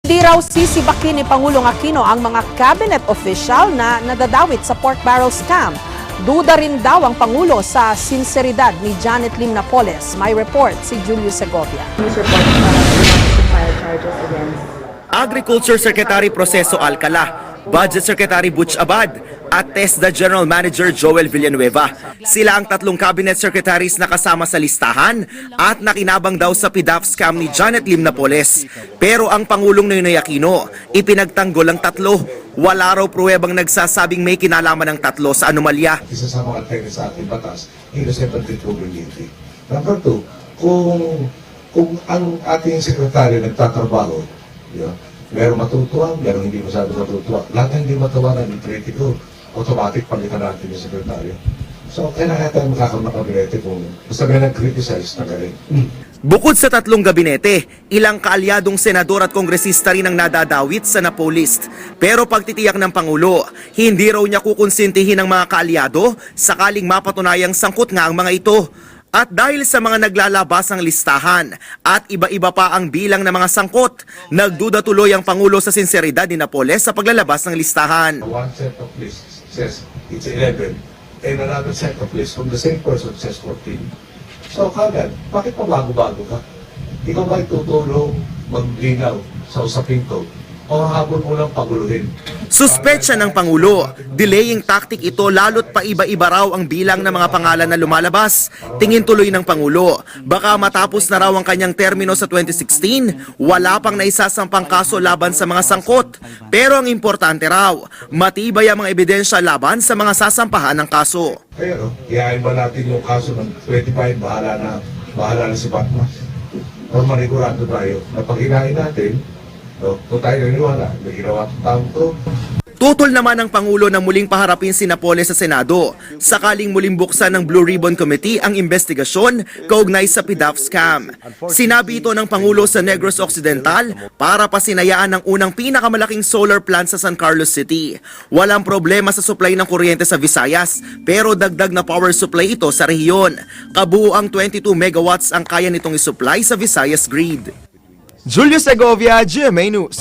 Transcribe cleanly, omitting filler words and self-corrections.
Di raw sisibakin ni Pangulong Aquino ang mga cabinet official na nadadawit sa pork barrel scam. Duda rin daw ang Pangulo sa sinseridad ni Janet Lim Napoles. May report si Julio Segovia. Agriculture Secretary Proceso Alcala, Budget Secretary Butch Abad at TESDA General Manager Joel Villanueva. Sila ang tatlong cabinet secretaries na kasama sa listahan at nakinabang daw sa PDAF scam ni Janet Lim Napoles. Pero ang Pangulong Noynoy Aquino, ipinagtanggol ang tatlo. Wala raw pruwebang nagsasabing may kinalaman ng tatlo sa anomalya. Isa sa mga teknis sa ating batas, innocent until proven guilty. Number two, kung ang ating sekretaryo nagtatrabaho, merong matutuwa, merong hindi masyado matutuwa. Lahat ng hindi matawanan ng kritiko, automatic palitan natin yung sekretaryo. So, kailangan natin makakaroon ng kabinete kung basta may nag-criticize na galing. Bukod sa tatlong gabinete, ilang kaalyadong senador at kongresista rin ang nadadawit sa NAPO list. Pero pagtitiyak ng Pangulo, hindi raw niya kukonsintihin ang mga kaalyado sakaling mapatunayang sangkot nga ang mga ito. At dahil sa mga naglalabas ng listahan at iba-iba pa ang bilang ng mga sangkot, nagduda tuloy ang Pangulo sa sinseridad ni Napoles sa paglalabas ng listahan. One set of lists says it's 11, and another set of lists from the same person says 14. So kagad, bakit pa bago-bago ka? Ikaw ba itutulong maglinaw sa usaping to? O habol mo lang paguluhin? Suspetsya ng Pangulo, delaying tactic ito lalo't pa iba-iba raw ang bilang ng mga pangalan na lumalabas. Tingin tuloy ng Pangulo, baka matapos na raw ang kanyang termino sa 2016, wala pang naisasampang kaso laban sa mga sangkot. Pero ang importante raw, matibay ang mga ebidensya laban sa mga sasampahan ng kaso. Pero, iyain ba natin yung kaso ng 25, bahala na si Batman. O manigurado tayo na pag hinahin natin, kung tayo naniwala, may ginawa ang taong to. Tutol naman ng Pangulo na muling paharapin si Napoles sa Senado, sakaling muling buksan ng Blue Ribbon Committee ang investigasyon kaugnay sa PDAF scam. Sinabi ito ng Pangulo sa Negros Occidental para pasinayaan ng unang pinakamalaking solar plant sa San Carlos City. Walang problema sa supply ng kuryente sa Visayas, pero dagdag na power supply ito sa rehiyon. Kabuuang 22 megawatts ang kaya nitong isupply sa Visayas grid. Julio Segovia, GMA News.